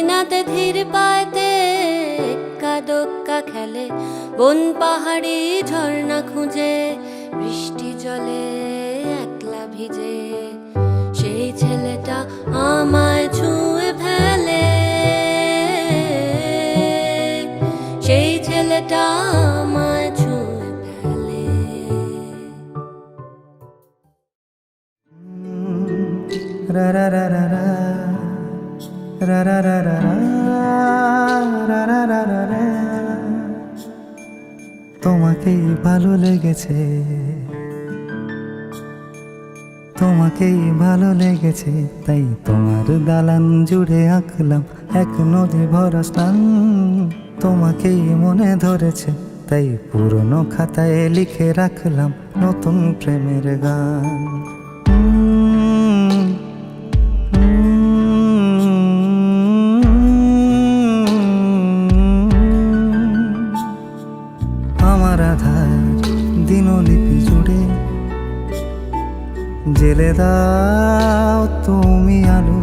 মদিনাতে ধীর পায়তে এক্কা দোক্কা খেলে, বন পাহাড়ি ঝর্ণা খুঁজে, বৃষ্টি জলে একলা ভিজে। সেই ছেলেটা আমায় ছুঁয়ে ফেলে, সেই ছেলেটা আমায় ছুঁয়ে ফেলে। রা রা রা রা রা রা রা রা রা রা রা রা রা রা। তোমাকেই ভালো লেগেছে, তোমাকেই ভালো লেগেছে, তাই তোমার দালান জুড়ে আঁকলাম এক নদী ভরা স্থান। তোমাকেই মনে ধরেছে, তাই পুরনো খাতায় লিখে রাখলাম নতুন প্রেমের গান। আমার আধার দিনলিপি জুড়ে জেলে দাও তুমি আলো,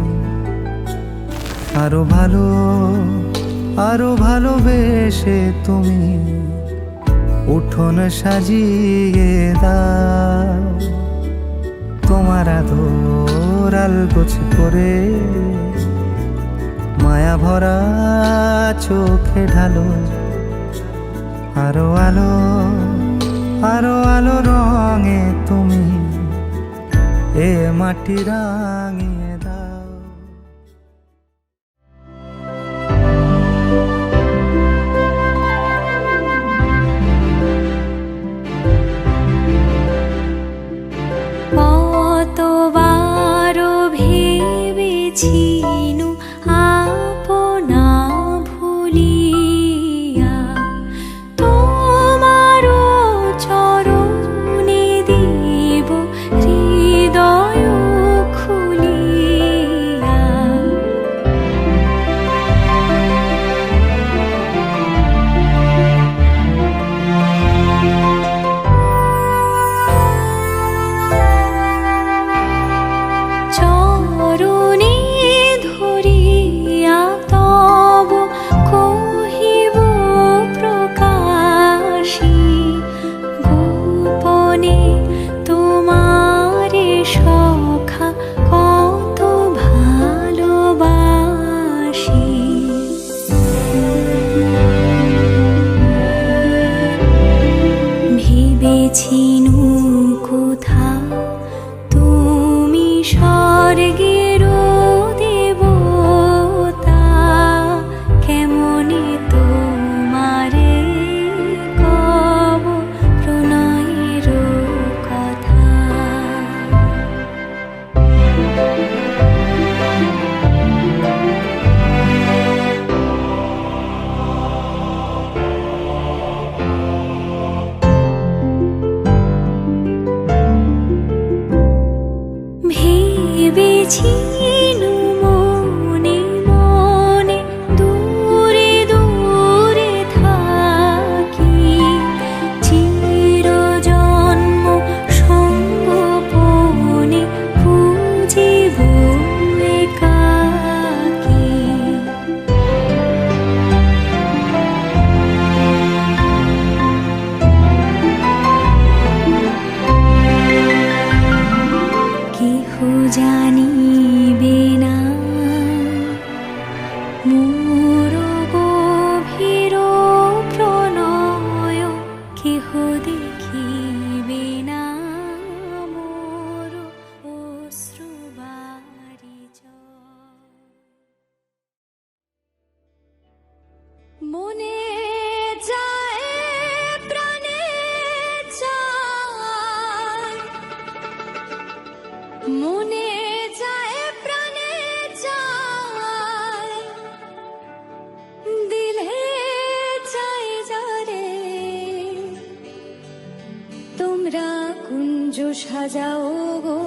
আরো ভালো আরো ভালোবেসে তুমি উঠোন সাজিয়ে দাও। তোমার আদর আলগোছ করে মায়া ভরা চোখে ঢালো, আরো আলো আরো আলো রঙে তুমি এ মাটি রাঙিয়ে দাও। কতবারও ভেবেছিনু আপনা ভুলিয়া, তোমারও চরণে দিব হৃদয় খুলিয়া। চরণে ধরিয়া তব কহিব প্রকাশী, গোপনে তোমারে সখা কত ভালোবাসি। ভেবেছিনু কোথা তুমি স্বর্গের দেবতা, কেমনে তোমারে কব প্রণয়ের কথা। ভেবেছিনু মনে মনে দূরে দূরে থাকি, চিরজন্ম সঙ্গোপনে পুজিব একাকী। কেহ জানিবে না মোর গভীর প্রণয়, কেহ দেখিবে না মোর অশ্রুবারি জল। মনে যায় প্রাণে চায়, মনে যায় প্রাণে চায়, দিলে চাই যারে তোমরা কুঞ্জ সাজাও গো।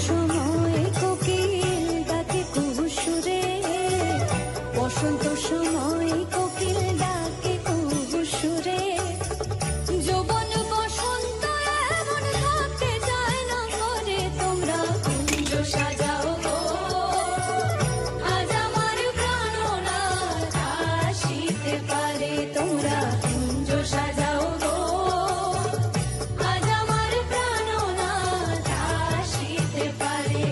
সময় কোকিল ডাকে কুহুসুরে, বসন্ত সময় কোকিল ডাকে কুহুসুরে। যৌবন বসন্ত এমন থাকতে চায় না করে, তোমরা কুঞ্জ সাজাও গো, আজ আমার প্রাণনাথ আসিতে পারে। তোমরা কুঞ্জ সাজাও গো, আজ আমার প্রাণনাথ আসিতে পারে।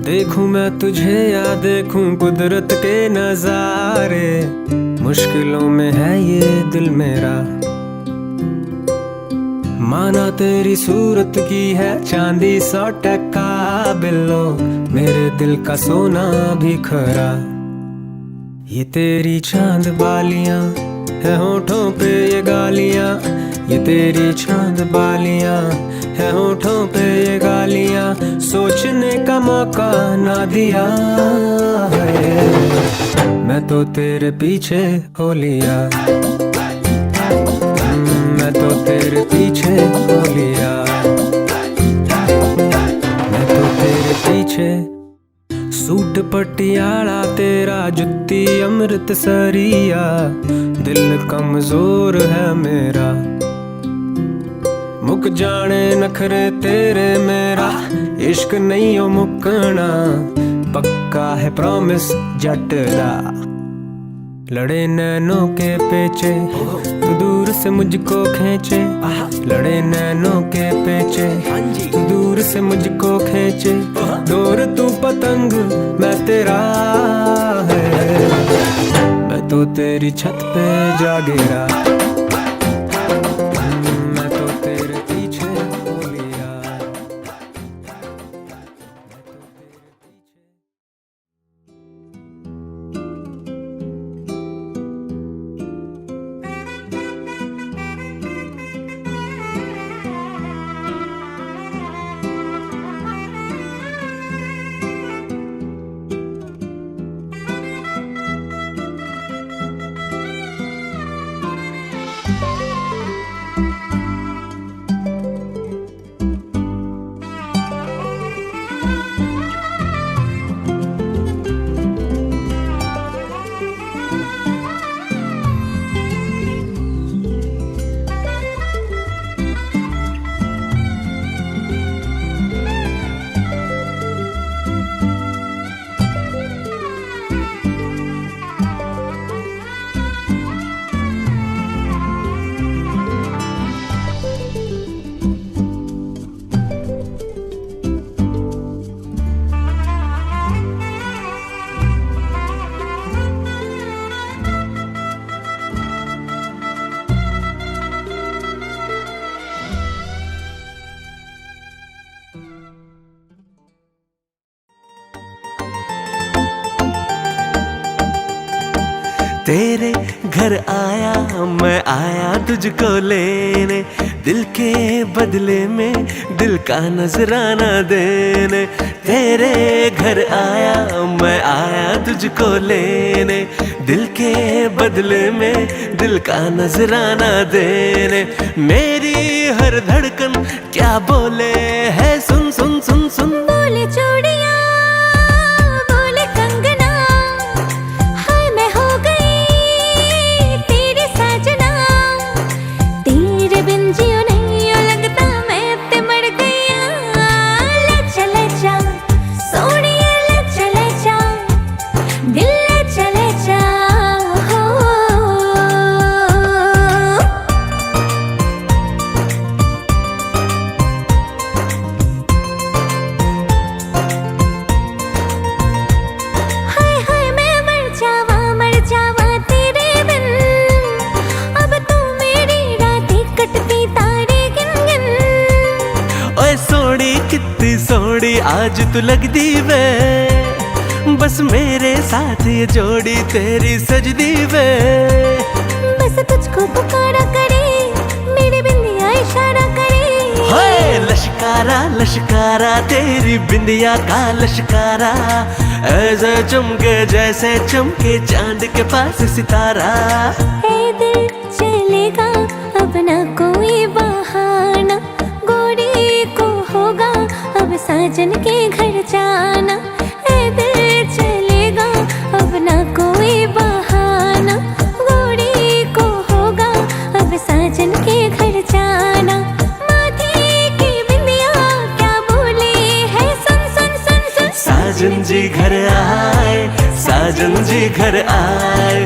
देखूं मैं तुझे या देखूं कुदरत के नजारे, मुश्किलों में है ये दिल मेरा। माना तेरी सूरत की है चांदी 100% बिल्लो, मेरे दिल का सोना भी खरा। ये तेरी चांद बालियां है होठों पे ये गालियां, ये तेरी चांद बालियां है होठों पे ये गालियां, सोचने का मौका ना दिया है। मैं तो तेरे पीछे हो लिया, मैं तो तेरे पीछे हो लिया, मैं तो तेरे पीछे। सूट पटियाला तेरा जुत्ती अमृतसरिया, दिल कमजोर है मेरा। मुक जाने नखरे तेरे मेरा, इश्क नहीं हो मुकना, पक्का है प्रॉमिस जट दा। लड़े नैनों के पेचे तू दूर से मुझको खींचे, लड़े नैनों के पेचे तू दूर से मुझको खींचे। डोर तू पतंग मैं तेरा है, मैं तो तेरी छत पे जा गिरा, मैं तो तेरे पीछे हो लिया, मैं तो तेरे पीछे। तेरे घर आया मैं आया तुझको लेने, दिल के बदले में दिल का नजराना देने। तेरे घर आया मैं आया तुझको लेने, दिल के बदले में दिल का नजराना देने। मेरी हर धड़कन क्या बोले है सुन सुन सुन सुन। बोले चूड़ियां बोले कंगना, हाय मैं हो गई तेरी साजना। तेरे बिन जियो नहीं लगता मैं ते मर गईया। ले चले जा सोनिए ले चले जा, दिल ले चले जा हो। हाय हाय मैं मर जावा तेरे बिन, अब तू मेरी रातें कटती तारे गिन गिन। ओए सोड़ी कितनी सोड़ी आज तू लगदी वे, बस मेरे साथ ये जोड़ी तेरी सजदी वे। बस तुझको पुकारा करे, मेरी बिंदिया इशारा करे। हाय लश्कारा लश्कारा तेरी बिंदिया का लश्कारा, ऐसे चमके जैसे चमके चांद के पास सितारा। ए दिल चलेगा अब ना कोई बहाना, गोरी को होगा अब साजन के घर जाना। ए दिल चलेगा अब ना कोई बहाना, गोरी को होगा अब साजन के घर जाना। माथे की बिंदिया क्या बोले है, सुन सुन सुन सुन। साजन जी घर आए, साजन जी घर आए,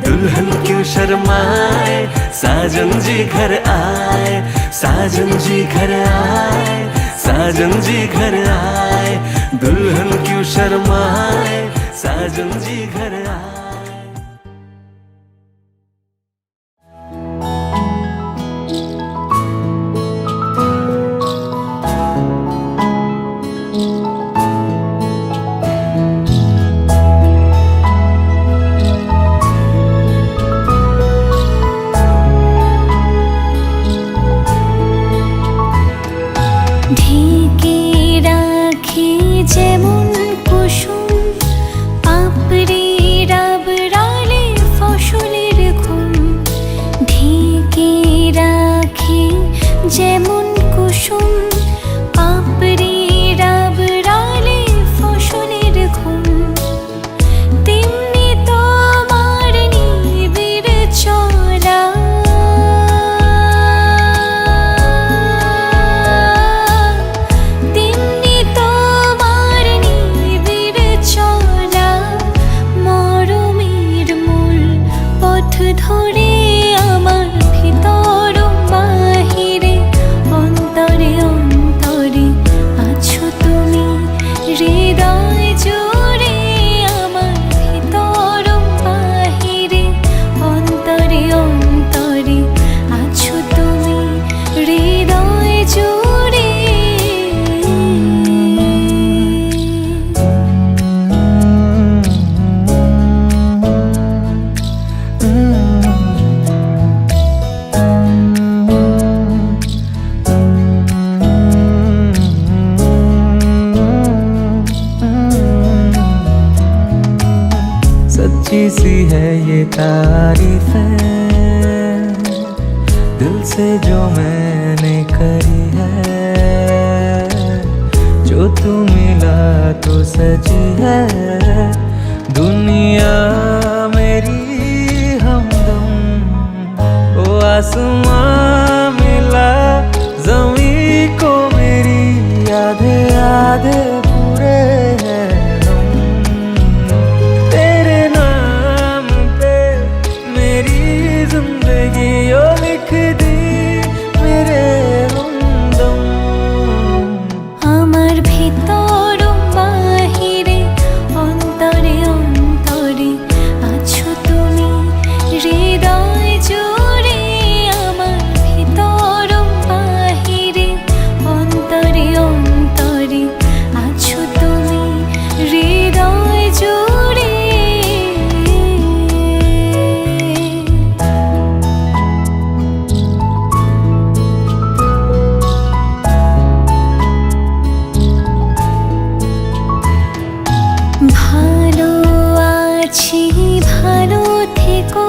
दुल्हन क्यों शर्माए। साजन जी घर आए, साजन जी घर आए, साजन जी घर आए, दुल्हन क्यों शर्माए। साजन जी घर आए। ঢেকে রাখি যেমন কুসুম, পাপড়ি রাবড়ালে ফসলের ঘুম। ঢেকে রাখি যেমন কুসুম, পাপড়ি রাবড়ালে ফসলের ঘুম। তেমনি তোমার নিবিড় চলা, তেমনি তোমার নিবিড় চলা। মরমের মূল পথ ধরে আমার ভিতর বাহিরে, অন্তরে অন্তরে আছো তুমি, হৃদয় জুড়ে আমার ভিতর বাহিরে, অন্তরে অন্তরে আছো তুমি, হৃদয় জুড়ে। सच्ची सी है ये तारीफ है, दिल से जो मैंने करी है। जो तू मिला तो सची है दुनिया मेरी हमदम। ओ आसमां मिला जमी को मेरी, आधे आधे पूरे हैं हम। तेरे नाम पे मेरी जिंदगी ओ लिख दी मेरे हमदम। আমার ভিতর বাহিরে, অন্তরে অন্তরে আছো তুমি, হৃদয় জুড়ে আমার ভিতর বাহিরে, অন্তরে অন্তরে আছো তুমি, হৃদয় জুড়ে। ভালো আছি ভালো থেকো,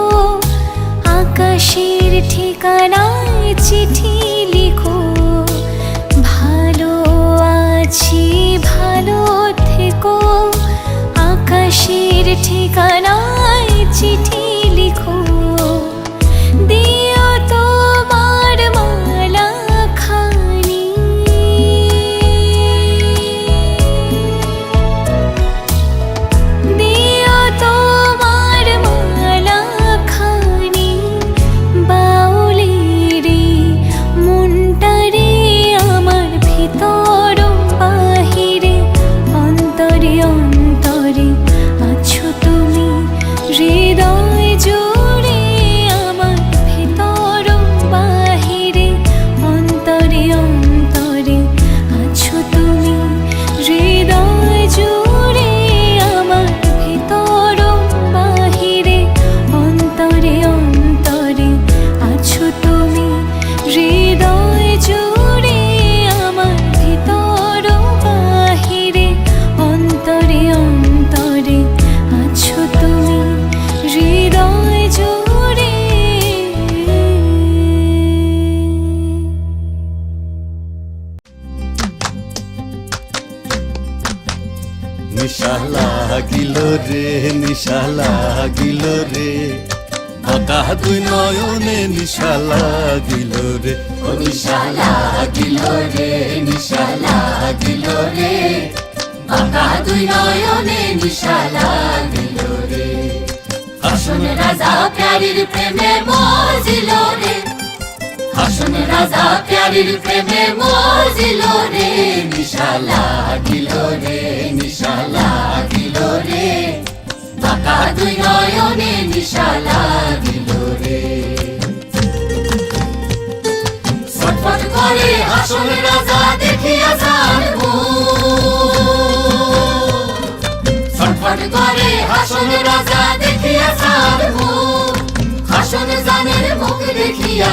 আকাশের ঠিকানায় চিঠি লিখো। ভালো আছি ভালো থেকো, আকাশের ঠিকানায় চিঠি লিখো। দিও তোমার মালা খানি, দিও তোমার মালা খানি। বাউলেরে মনটারে আমার ভিতর বাহিরে, অন্তরে অন্তরে আছো তুমি, হৃদয় রে নিশা লাগিল রে বাঁকা দুই নয়নে নিশা লাগিল রে ও নিশা লাগিল রে নিশা লাগিল রে বাঁকা দুই নয়নে নিশা লাগিল রে হাসন রাজা প্যারির প্রেমে মজিল রে হাসন রাজা প্যারির প্রেমে মজিল রে নিশা লাগিল রে নিশা লাগিল রে বাঁকা দুই নয়নে নিশা লাগিল রে ছটফট করে হাসন রাজা দেখিয়া যার ছটফট করে হাসন রাজা দেখিয়া যার হাসন জানের মুখ দেখিয়া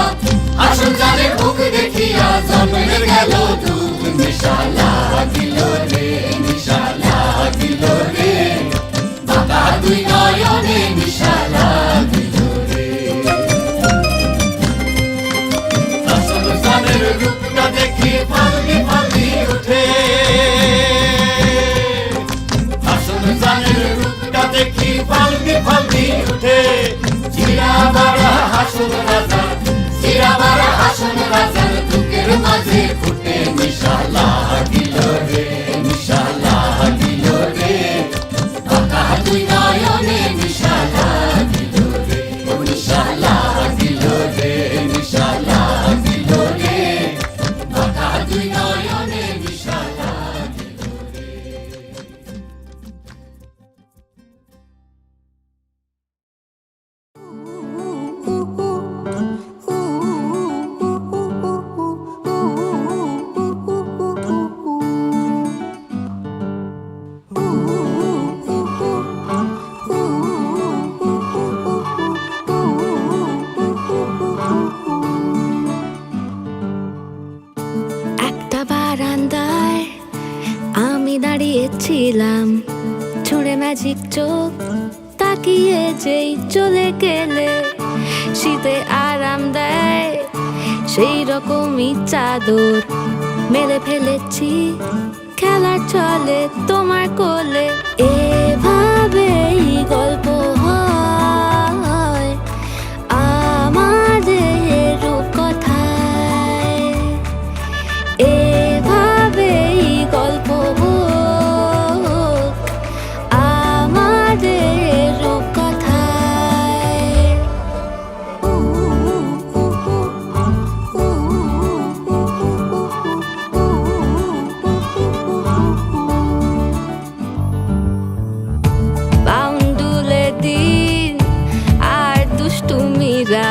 হাসন জানের মুখ দেখিয়া জন্মে গেল দুঃখ নিশা লাগিল রে নিশা লাগিল রে বাঁকা দুই নয়নে নিশা লাগিল রে হাসন জানের রূপটা দেখি ফাল্লি ফাল্লি উঠে হাসন জানের রূপটা দেখি ফাল্লি ফাল্লি উঠে চিরাবারা হাসন রাজা চিরাবারা হাসন রাজার বুকের মাঝে ফুটে নিশা লাগিল রে নিশা লাগিল রে বাঁকা দুই নয়নে নিশা লাগিল রে ও নিশা লাগিল রে নিশা লাগিল রে বাঁকা দুই নয়নে নিশা লাগিল রে একটা বারান্দায় আমি দাঁড়িয়েছিলাম ছুঁড়ে ম্যাজিক চোখ তাকিয়ে যেই চলে গেলে শীতে আরাম দেয় সেই রকমই চাদর মেলে ফেলেছি খেলার চলে তোমার কোলে এভাবেই গল্প হয় আমাদের রূপকথায় এভাবেই গল্প হোক আমাদের রূপকথায় বাউন্ডুলে দিন আর দুষ্টুমিরা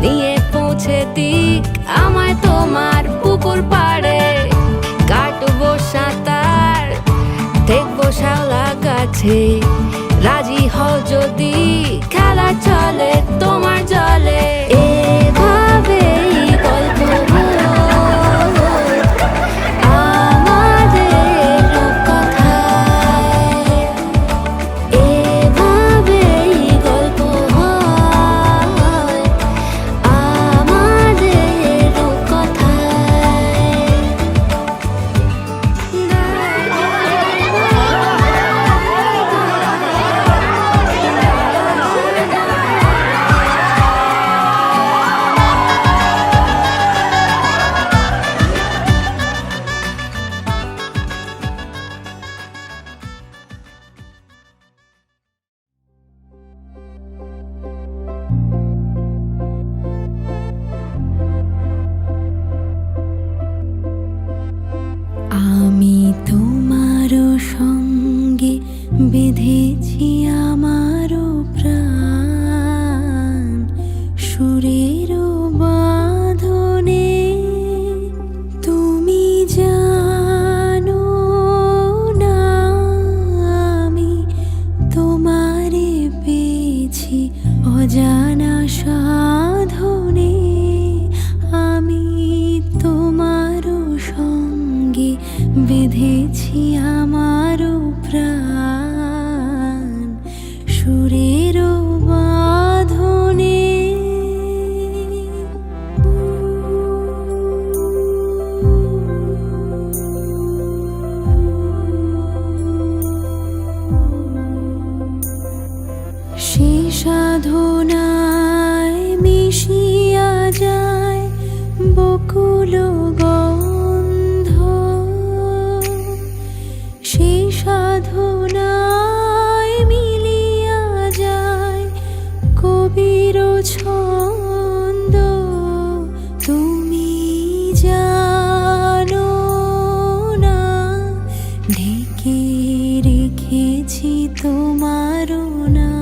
নিয়ে পৌঁছে দিক আমায় তোমার পুকুর পাড়ে কাটবো সাঁতার দেখবো শাওলা গাছে রাজি হও যদি খেলা চলে তোমার জলে এভাবেই গল্প হোক আমাদের রূপকথায় এভাবেই গল্প হয় আমাদের রূপকথায় আমি তোমারও সঙ্গে বেঁধেছি আমারও প্রাণ সুরেরও বাঁধনে তুমি জানো না আমি তোমারে পেয়েছি অজানা সাধনে আমি তোমারও সঙ্গে বেঁধেছি আমারও প্রাণ সুরেরও বাঁধনে ধুলো গন্ধ সেই সাধনায় মিলিয়া যায় কবির ছন্দ। তুমি জানো না ঢেকে রেখেছি তোমার না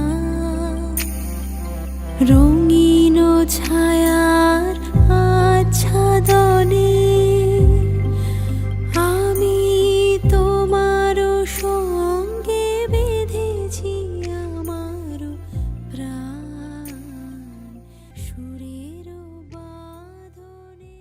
রঙিন ছায়ার আচ্ছাদনে আমি তোমার সঙ্গে বেঁধেছি আমার প্রাণ সুরের বাঁধনে।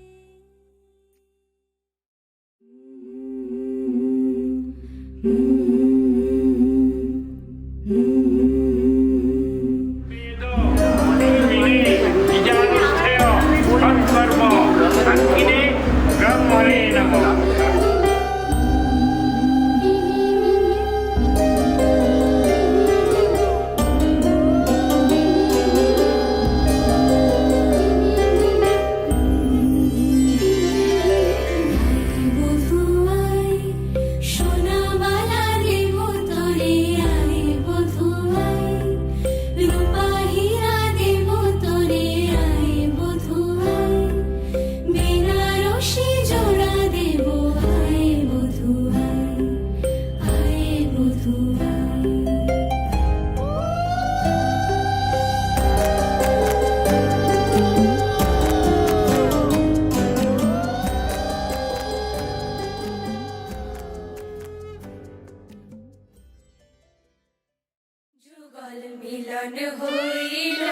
যুগল মিলন হইল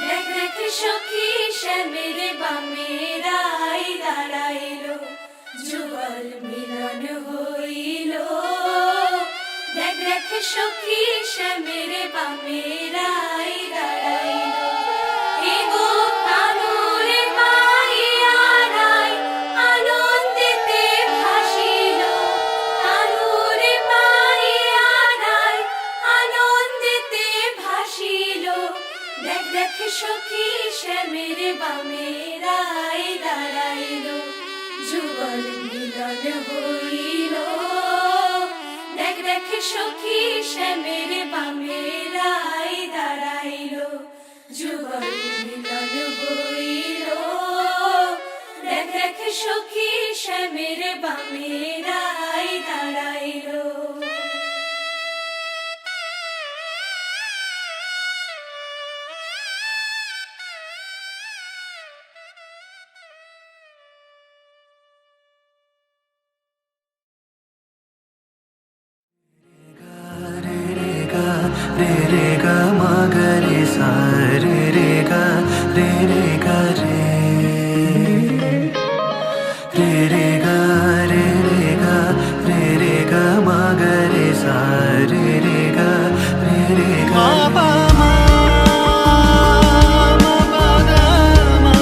দেখ দেখ সখী শ্যামের বামে রাই দাঁড়াইল। যুগল মিলন হইল দেখ দেখ সখী শ্যামের বামে রাই দাঁড়াইল। এগো কানুরে মাইয়া রাই আনন্দেতে ভাসিল। কানুরে মাইয়া রাই আনন্দেতে ভাসিল। দেখ দেখ সখী শ্যামের বামে রাই দাঁড়াইল। যুগল মিলন হইল দেখ দেখ সখী শ্যামের বামে রাই দাঁড়াইল। যুগল মিলন হইল দেখ দেখ সখী শ্যামের বামে রাই দাঁড়াইল। रे रे गा मा गा रे सा रे रे गा रे रे गा रे रे रे गा रे रे गा रे रे गा मा गा रे सा रे रे गा रे रे गा मा मा मा गा मा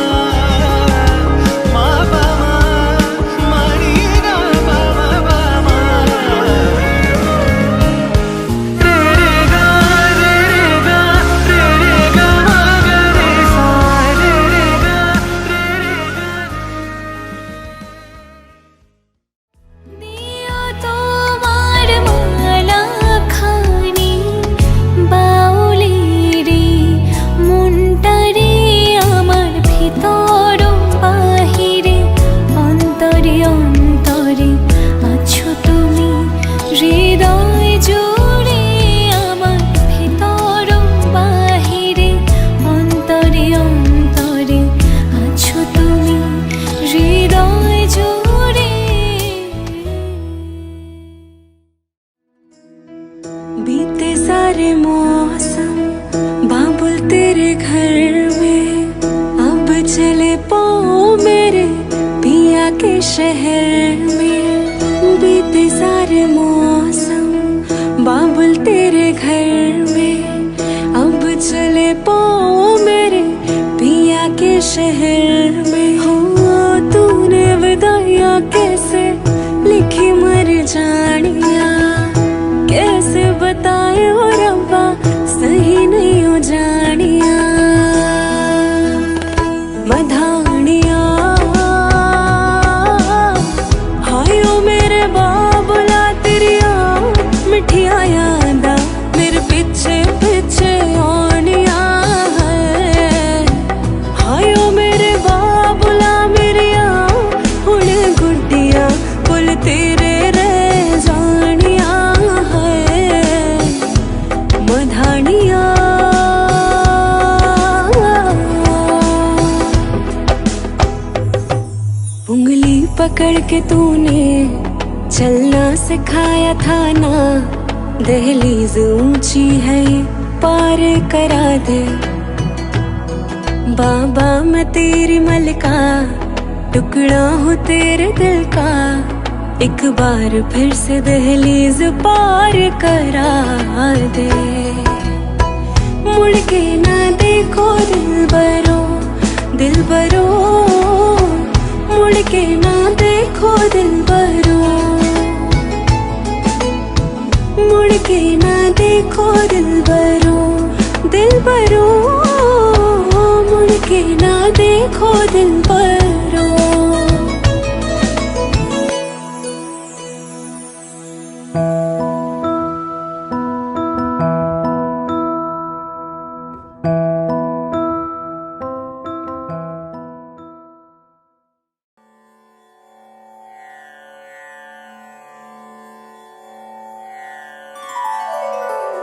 मा मा मा री गा मा मा मा দিও তোমার মালা খানি বাউলিরি মনটারে আমার ভিতর বাহিরে অন্তরে অন্তরে আছো তুমি হৃদয় জুড়ে আমার ভিতর বাহিরে অন্তরে অন্তরে আছো তুমি হৃদয় জুড়ে। बीते सारे मौसम बाबुल तेरे घर में अब चले पाओ मेरे पिया के शहर में। बीते सारे मौसम बाबुल तेरे घर में अब चले पाओ मेरे पिया के शहर में। हो तूने विदाइया कैसे लिखी मर जानिया कैसे बताए हो रब्बा सही नहीं हो जानिया। मधानिया पकड़ के तूने चलना सिखाया था ना, दहलीज ऊंची है पार करा दे। बाबा मैं तेरी मलका, टुकड़ा हूँ तेरे दिल का, एक बार फिर से दहलीज पार करा दे। मुड़ के ना देखो दिलबरो, दिलबरो, मुड़ के ना देखो दिलबरो, मुड़ के ना देखो दिलबरो, दिलबरो, मुड़ के ना देखो दिलबरो।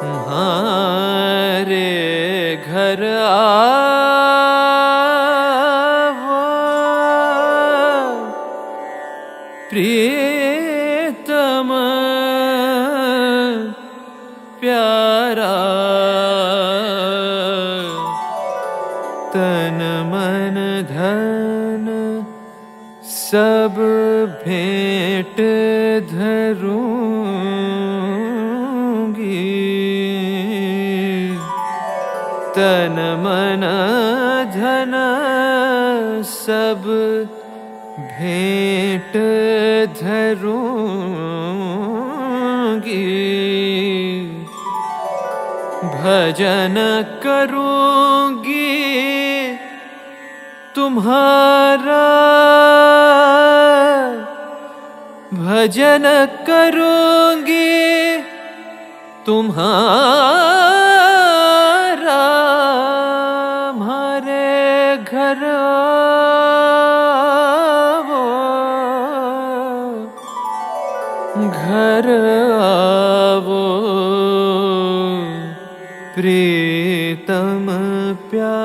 हमारे घर आवो प्रियतम प्यारा, तन मन धन सब भेंट धरूंगी, तन मन धन सब भेंट धरूंगी, भजन करूंगी तुम्हारा, भजन करूंगी तुम्हारा। हमारे घर आवो, घर आवो प्रीतम प्यारा।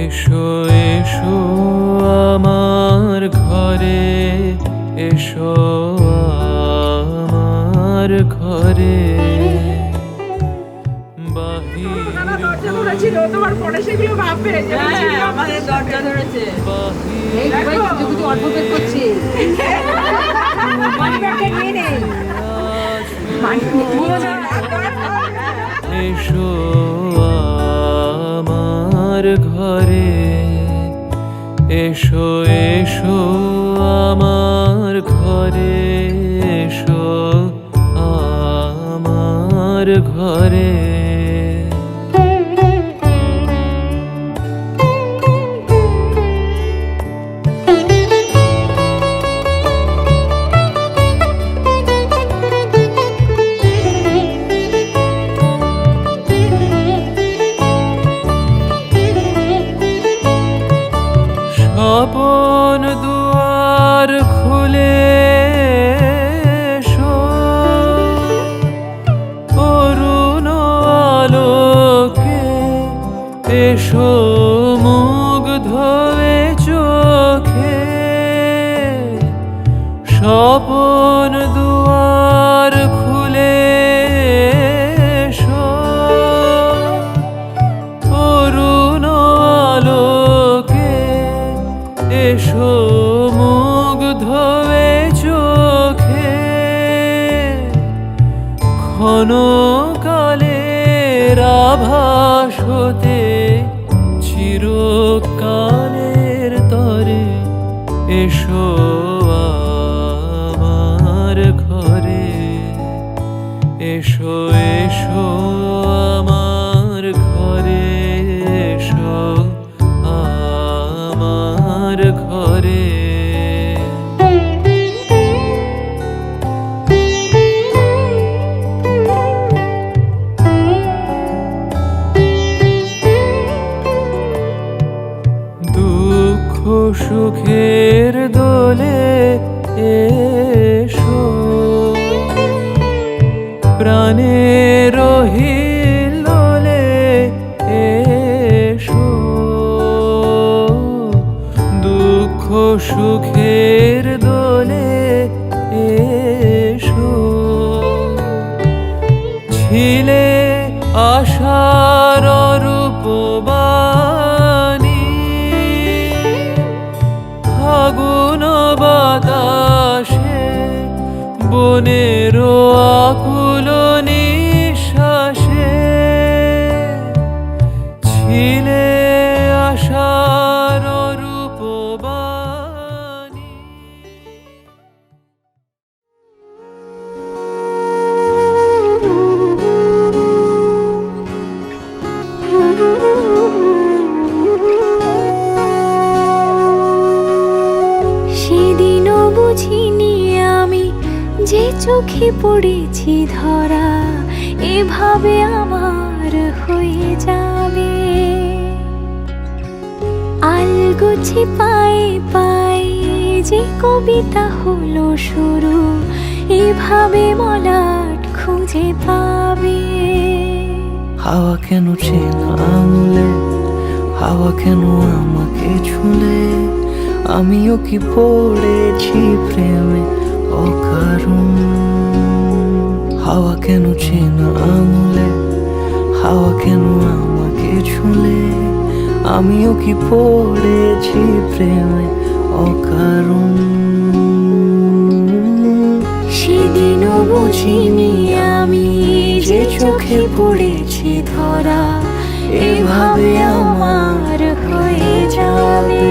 এসো এসো আমার ঘরে, এসো আমার ঘরে, তোমার ফোনে সেগুলো ভাববে আমাদের দরজা ধরেছে, অদ্ভুত করছি। এসো আমার ঘরে, এসো এসো আমার ঘরে, এসো আমার ঘরে। স্বপন দুয়ার খুলে এসো, অরুণ আলোকে এসো মুগ্ধ হয়ে চোখে, স্বপন দুয়ার খুলে এসো, অরুণ আলোকে এসো মুগ্ধ হয়ে চোখে, ক্ষণকালের আভাস হতে চিরকালের তরে, এসো আমার ঘরে, এসো এসো আমার ঘরে, এসো আমার ঘরে। প্রাণের হিলোলে এসো, দুঃখ সুখের দোলে এসো। ছিলে আশার রূপবাণী, ফাগুন বাতাসে বনের আকুল নিঃশ্বাসে, ছিলে আশার রূপবাণী। সেদিনও বুঝিনি আমি যে চোখে পড়েছি ধরা এভাবে আমার হয়ে যাবে। আলগোছে পায়ে পায়ে যে কবিতা হলো শুরু, এভাবে মলাট খুঁজে পাবে। হাওয়া কেন চেনা আঙুলে, হাওয়া কেন আমাকে ছুলে, আমিও কি পড়েছি প্রেমে অকারণ। হাওয়া কেন চেনা আঙুলে, হাওয়া কেন আমাকে ছুলে, আমিও কি পড়েছি প্রেমে অকারণ। সেদিনও বুঝিনি আমি যে চোখে পড়েছি ধরা এভাবে আমার হয়ে যাবে।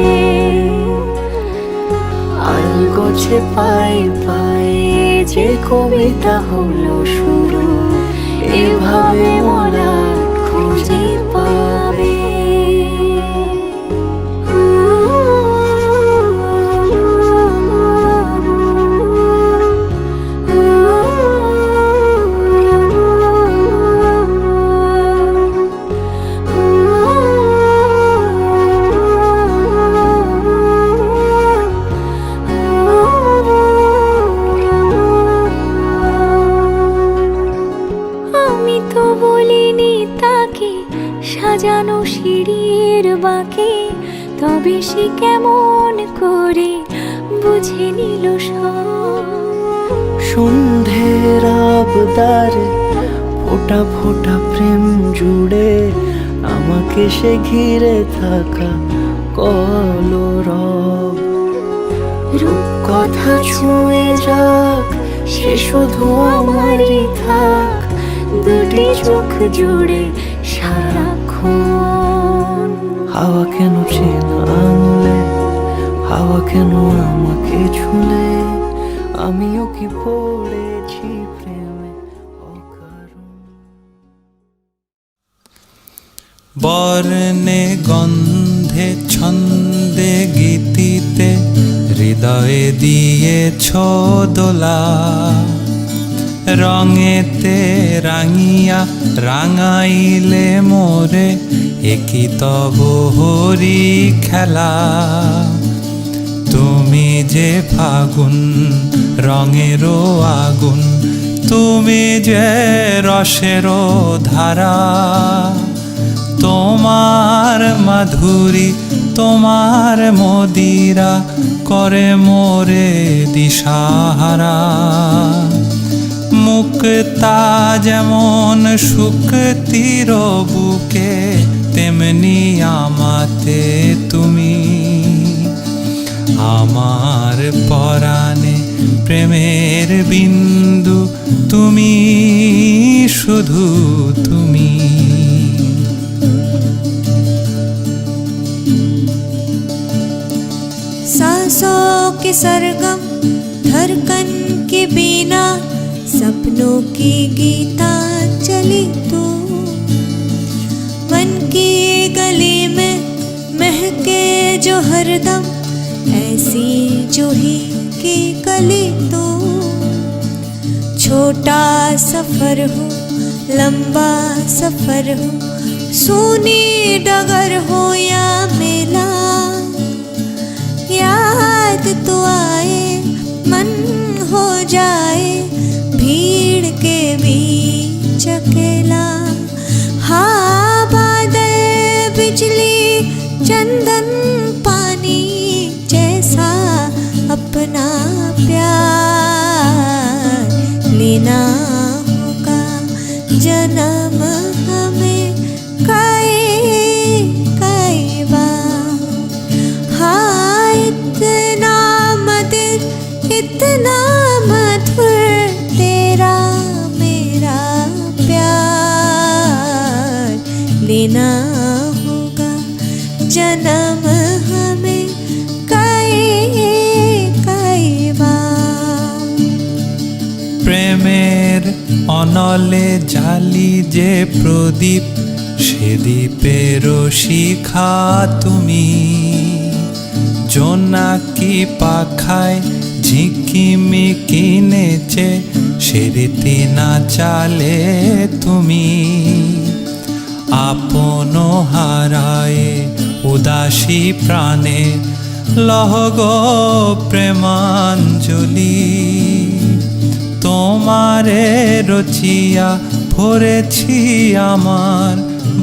আলগোছে পায়ে পায়ে যে কবিতা হলো শুরু, এভাবে মলাট খুঁজে পাবে। সাজানো সিঁড়ির বাঁকে, তবে সে কেমন করে বুঝে নিল সব। সন্ধ্যের আবদারে ফোটা ফোটা প্রেম জুড়ে, আমাকে সে ঘিরে থাকা কলরব। রূপকথা ছুঁয়ে যাক, সে শুধু আমারই থাক, দুটি চোখ জুড়ে সারাক্ষণ। হাওয়া কেন চেনা আঙুলে, হাওয়া কেন আমাকে ছুলে, আমিও কি পড়েছি প্রেমে অকারণ। বর্ণে গন্ধে ছন্দে গীতিতে হৃদয়ে দিয়েছ দোলা, রঙেতে রাঙিয়া রাঙাইলে মোরে একই তব হরি খেলা। তুমি যে ফাগুন রঙেরও আগুন, তুমি যে রসেরও ধারা, তোমার মাধুরী তোমার মদিরা করে মোরে দিশাহারা। মুক্তা যেমন শুকতির বুকে, তেমনি আমাতে তুমি। আমার পরাণে প্রেমের বিন্দু তুমি, শুধু তুমি। सांसों के सरगम धड़कन के बिना, सपनों की गीता चली तू। मन की गली में महके जो हरदम, ऐसी जूही की कली तू। छोटा सफर हो लंबा सफर हो, सूनी डगर हो या मेला, याद तो आए मन हो जाए भीड़ के बीच। लेना होगा जन्म हमें कई बार। हाँ इतना मधुर इतना मधुर तेरा मेरा प्यार, लेना होगा जन्म हमें कई बार। প্রেমের অনলে জালি যে প্রদীপ, সে দ্বীপেরও শিখা তুমি। জোনাকি পাখায় ঝিকিমিকি নেচে সে রীতি না চালে তুমি। আপন হারায় উদাসী প্রাণে লহগ প্রেমাঞ্জলি। তোমারে রচিয়া ভরেছি আমার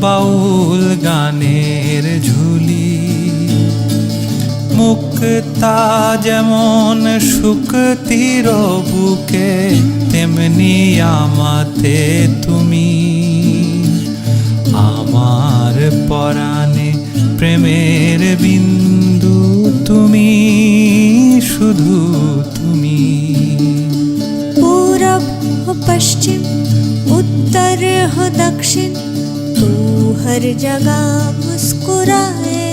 বাউল গানের ঝুলি। মুক্তা যেমন শুকতির বুকে, তেমনি আমাতে তুমি। আমার পরাণে প্রেমের বিন্দু তুমি, শুধু তুমি। पूरब हो पश्चिम उत्तर हो दक्षिण, तू हर जगह मुस्कुराए।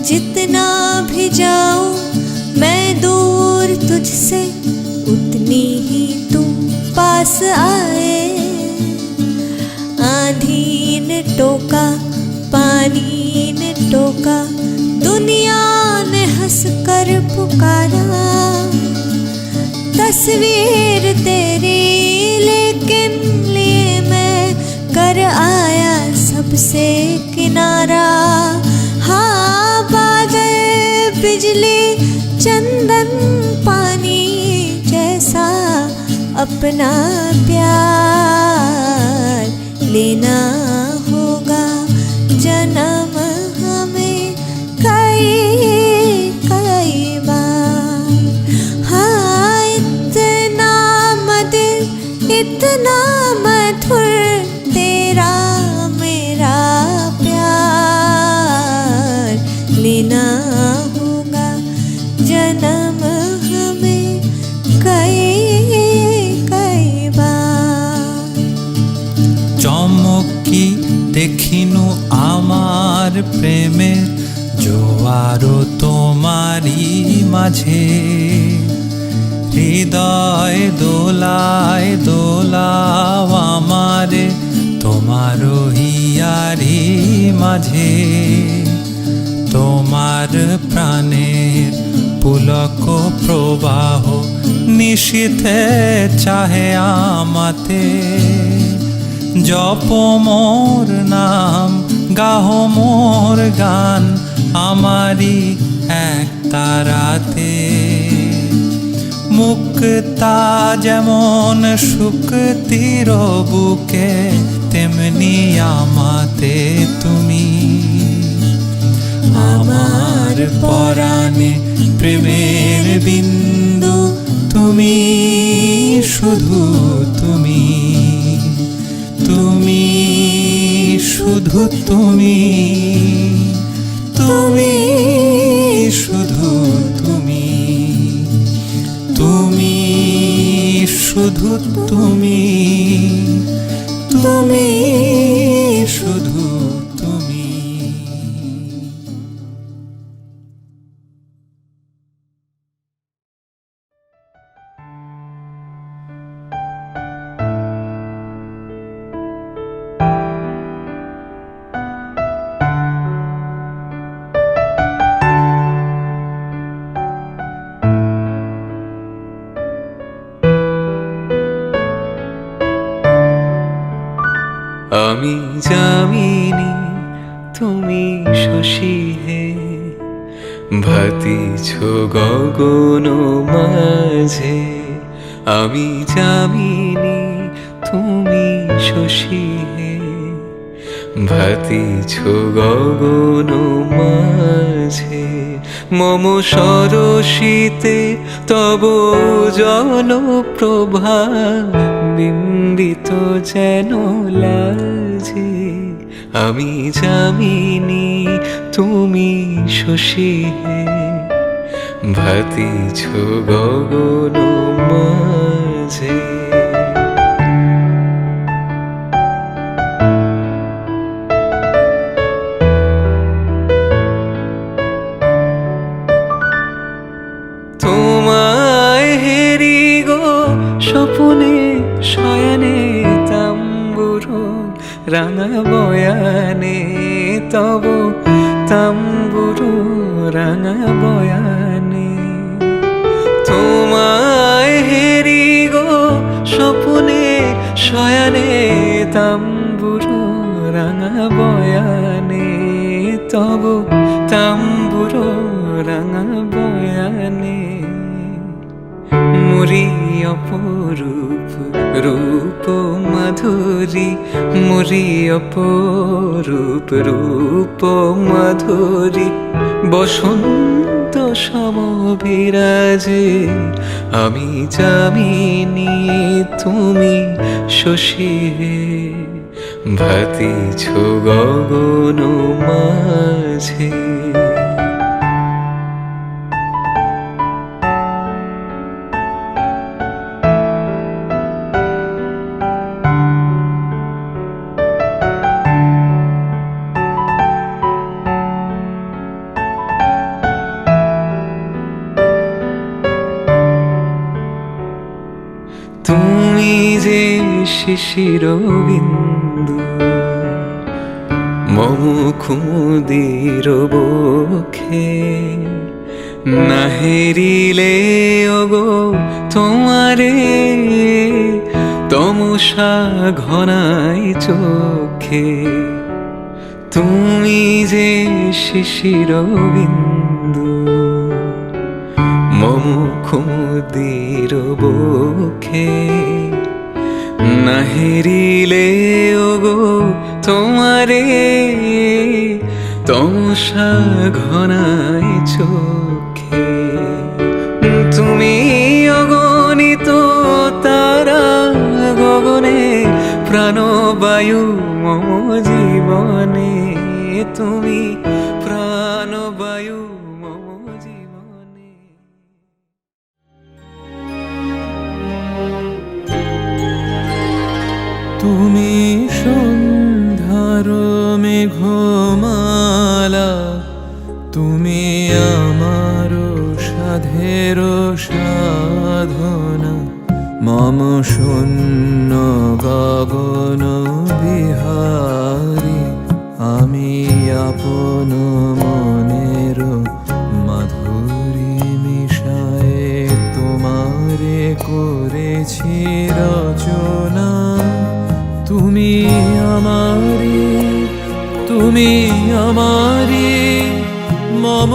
जितना भी जाऊं मैं दूर तुझसे, उतनी ही तू पास आए। आंधी ने टोका पानी ने टोका, दुनिया ने हंसकर पुकारा। तस्वीर तेरी लेकिन लिए मैं कर आया सबसे किनारा। हाँ बादल बिजली चंदन पानी जैसा अपना प्यार, लेना होगा जन्म हमें कई बार। हाँ इतना मधुर तेरा मेरा प्यार, लेना होगा जन्म हमें कई बार। চমকি দেখিনু আমার প্রেমের জোয়ারও তোমারই মাঝে। হৃদয় দোলায় দোলাও আমারে তোমারও হিয়ারি মাঝে। তোমার প্রাণের পুলক প্রবাহ নিশীথে চাহে আমাতে। জপ মোর নাম গাহ মোর গান আমারি এক তারাতে। মুক্তা যেমন শুকতির বুকে, তেমনি আমাতে তুমি। আমার পরাণে প্রেমের বিন্দু তুমি, শুধু তুমি। তুমি শুধু তুমি, তুমি শুধু তুমি। তুমি শুধু তুমি, তুমি শুধু তুমি। আমি যামিনী তুমি শশী হে, ভাতিছ গগন মাঝে। আমি যামিনী তুমি শশী হে, ভাতিছ গগন মাঝে মম সরসিতে তব জনপ্রভা বিম্বিত যেন লাজে আমি যামিনী তুমি শশী হে ভাতিছ গগন মাঝে তোমায় হেরি গো স্বপনে শয়নে তাম্বুরো রাঙা বয়ানে তব তাম্বুরো রাঙা বয়ানে তোমায় হেরি গো স্বপনে শয়নে তাম্বুরো রাঙা বয়ানে তব তাম্বুরো রাঙা বয়ানে মুরি অপরূপ রূপ মাধুরী মুরি অপরূপ রূপ মাধুরী বসন্ত সমবিরাজে আমি যামিনী তুমি শশী হে ভাতিছ গগন মাঝে তুমি যে শিশির বিন্দু মম ক্ষুদির বক্ষে না হেরিলে ওগো তোমারে তমসা ঘনাই চোখে তুমি যে শিশির বিন্দু মম ক্ষুদির বক্ষে না হেরিলে ওগো তোমারে তমসা ঘনাই চোখে তুমি অগণিত তারা গগনে প্রাণবায়ু মম জীবনে তুমি প্রাণবায়ু মম জীবনে তুমি সন্ধ্যার মেঘমালা তুমি আমার সাধের সাধনা মম শূন্য গগন বিহারী আমি আপন মনের মাধুরী মিশায়ে তোমারে করেছি রচনা তুমি আমারি মম